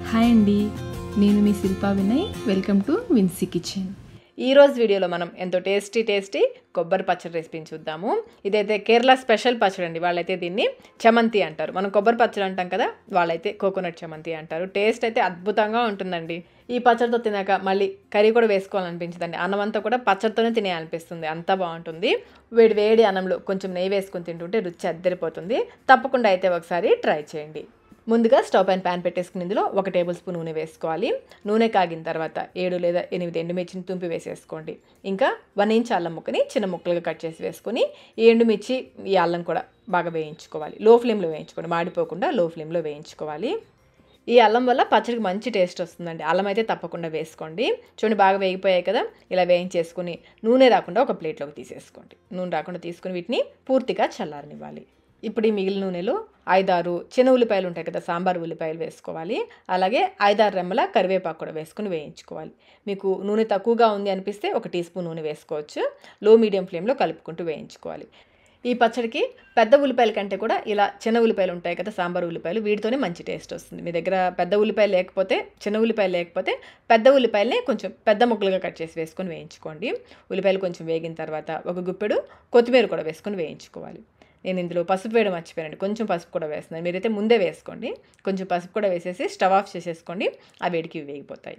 Hi అండి, నేను మీ Shilpa Vinay. Welcome to Vinci kitchen. ఈరోజు వీడియోలో మనం ఎంతో టేస్టీ కొబ్బరి పచ్చడి రెసిపీని చూద్దాము. ఇదైతే కేరళ స్పెషల్ పచ్చడి అండి. వాళ్ళైతే దీన్ని చమంతి అంటారు. మనం కొబ్బరి పచ్చడి అంటాం కదా, వాళ్ళైతే కోకోనట్ చమంతి అంటారు. టేస్ట్ అయితే అద్భుతంగా ఉంటుందండి. ఈ పచ్చడితో తినాక మళ్ళీ కర్రీ కూడా వేసుకోవాలనిపించదండి. అన్నం అంతా కూడా పచ్చడితోనే తినేయాలనిపిస్తుంది, అంత బాగుంటుంది. వేడి అన్నంలో కొంచెం నెయ్యి వేసుకొని తింటుంటే రుచి అద్దరిపోతుంది. తప్పకుండా అయితే ఒకసారి ట్రై చేయండి. ముందుగా స్టవ్ పైన ప్యాన్ పెట్టేసుకుని ఇందులో 1 టేబుల్ స్పూన్ నూనె వేసుకోవాలి. నూనె కాగిన తర్వాత 7 లేదా 8 ఎండుమిర్చిని తుంపి వేసేసుకోండి. ఇంకా 1 ఇంచ్ అల్లం ముక్కని చిన్న ముక్కలుగా కట్ చేసి వేసుకొని ఈ ఎండుమిర్చి ఈ అల్లం కూడా బాగా వేయించుకోవాలి. లో ఫ్లేమ్లో వేయించుకోండి, మాడిపోకుండా లో ఫ్లేమ్లో వేయించుకోవాలి. ఈ అల్లం వల్ల పచ్చడికి మంచి టేస్ట్ వస్తుందండి. అల్లం అయితే తప్పకుండా వేసుకోండి. చూడండి, బాగా వేగిపోయాయి కదా. ఇలా వేయించేసుకుని నూనె రాకుండా ఒక ప్లేట్లోకి తీసేసుకోండి. నూనె రాకుండా తీసుకుని వీటిని పూర్తిగా చల్లారనివ్వాలి. ఇప్పుడు ఈ మిగిలిన నూనెలో 5-6 చిన్న ఉల్లిపాయలు ఉంటాయి కదా, సాంబార్ ఉల్లిపాయలు వేసుకోవాలి. అలాగే 5-6 రెమ్మల కరివేపాకు కూడా వేసుకుని వేయించుకోవాలి. మీకు నూనె తక్కువగా ఉంది అనిపిస్తే 1 టీ స్పూన్ నూనె వేసుకోవచ్చు. లో మీడియం ఫ్లేమ్లో కలుపుకుంటూ వేయించుకోవాలి. ఈ పచ్చడికి పెద్ద ఉల్లిపాయల కంటే కూడా ఇలా చిన్న ఉల్లిపాయలు ఉంటాయి కదా, సాంబార్ ఉల్లిపాయలు, వీటితోనే మంచి టేస్ట్ వస్తుంది. మీ దగ్గర పెద్ద ఉల్లిపాయలు లేకపోతే, చిన్న ఉల్లిపాయలు లేకపోతే పెద్ద ఉల్లిపాయలనే కొంచెం పెద్ద ముక్కలుగా కట్ చేసి వేసుకొని వేయించుకోండి. ఉల్లిపాయలు కొంచెం వేగిన తర్వాత ఒక గుప్పెడు కొత్తిమీర కూడా వేసుకొని వేయించుకోవాలి. నేను ఇందులో పసుపు వేయడం మర్చిపోయానండి, కొంచెం పసుపు కూడా వేస్తున్నాను. మీరైతే ముందే వేసుకోండి. కొంచెం పసుపు కూడా వేసేసి స్టవ్ ఆఫ్ చేసేసుకోండి. ఆ వేడికి వేగిపోతాయి.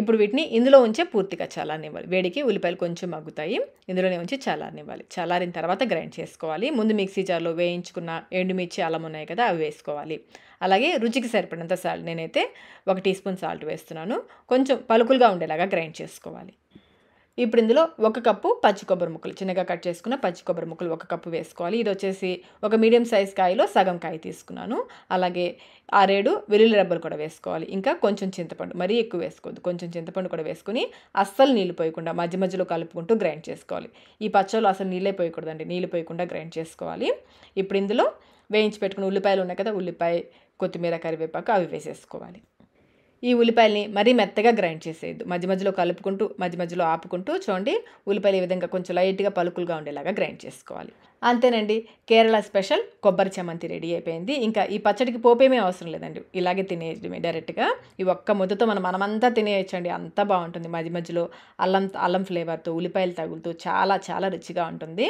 ఇప్పుడు వీటిని ఇందులో ఉంచే పూర్తిగా చల్లారనివ్వాలి. వేడికి ఉల్లిపాయలు కొంచెం మగ్గుతాయి. ఇందులోనే ఉంచి చల్లారనివ్వాలి. చల్లారిన తర్వాత గ్రైండ్ చేసుకోవాలి. ముందు మిక్సీ జార్లో వేయించుకున్న ఎండుమిర్చి అల్లం ఉన్నాయి కదా, అవి వేసుకోవాలి. అలాగే రుచికి సరిపడినంత సాల్ట్, నేనైతే 1 టీ స్పూన్ సాల్ట్ వేస్తున్నాను. కొంచెం పలుకులుగా ఉండేలాగా గ్రైండ్ చేసుకోవాలి. ఇప్పుడు ఇందులో 1 కప్పు పచ్చి కొబ్బరి ముక్కలు, చిన్నగా కట్ చేసుకున్న పచ్చి కొబ్బరి ముక్కలు 1 కప్పు వేసుకోవాలి. ఇది వచ్చేసి ఒక మీడియం సైజ్ కాయలో సగం కాయ తీసుకున్నాను. అలాగే 6-7 వెల్లుల్లి రెబ్బలు కూడా వేసుకోవాలి. ఇంకా కొంచెం చింతపండు, మరీ ఎక్కువ వేసుకోవద్దు, కొంచెం చింతపండు కూడా వేసుకుని అస్సలు నీళ్ళు పోయకుండా మధ్యలో కలుపుకుంటూ గ్రైండ్ చేసుకోవాలి. ఈ పచ్చళ్ళు అసలు నీళ్ళే పోయకూడదండి, నీళ్ళు పోయకుండా గ్రైండ్ చేసుకోవాలి. ఇప్పుడు ఇందులో వేయించి పెట్టుకున్న ఉల్లిపాయలు ఉన్నాయి కదా, ఉల్లిపాయ, కొత్తిమీర, కరివేపాకు అవి వేసేసుకోవాలి. ఈ ఉల్లిపాయల్ని మరీ మెత్తగా గ్రైండ్ చేసేయద్దు, మధ్యలో కలుపుకుంటూ మధ్యలో ఆపుకుంటూ చూడండి, ఉల్లిపాయలు ఈ విధంగా కొంచెం లైట్గా పలుకులుగా ఉండేలాగా గ్రైండ్ చేసుకోవాలి. అంతేనండి, కేరళ స్పెషల్ కొబ్బరి చమంతి రెడీ అయిపోయింది. ఇంకా ఈ పచ్చడికి పోపేమీ అవసరం లేదండి, ఇలాగే తినేయడమే డైరెక్ట్గా. ఈ ఒక్క ముద్దతో మనమంతా తినేయచ్చండి, అంత బాగుంటుంది. మధ్యలో అల్లం ఫ్లేవర్తో ఉల్లిపాయలు తగులుతూ చాలా రుచిగా ఉంటుంది.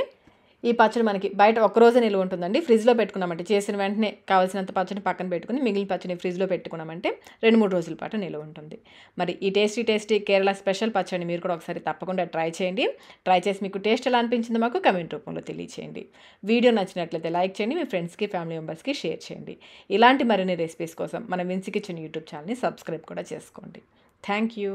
ఈ పచ్చడి మనకి బయట ఒక్కరోజే నిల్వ ఉంటుందండి. ఫ్రిడ్జ్లో పెట్టుకున్నామంటే, చేసిన వెంటనే కావాల్సినంత పచ్చడి పక్కన పెట్టుకుని మిగిలిన పచ్చడిని ఫ్రిడ్జ్లో పెట్టుకున్నామంటే 2-3 రోజుల పాటు నిల్వ ఉంటుంది. మరి ఈ టేస్టీ కేరళ స్పెషల్ పచ్చడిని మీరు కూడా ఒకసారి తప్పకుండా ట్రై చేయండి. ట్రై చేసి మీకు టేస్ట్ ఎలా అనిపించిందో మాకు కమెంట్ రూపంలో తెలియచేయండి. వీడియో నచ్చినట్లయితే లైక్ చేయండి, మీ ఫ్రెండ్స్కి, ఫ్యామిలీ మెంబర్స్కి షేర్ చేయండి. ఇలాంటి మరిన్ని రెసిపీస్ కోసం మన విన్సీ కిచెన్ యూట్యూబ్ ఛానల్ని సబ్స్క్రైబ్ కూడా చేసుకోండి. Thank you.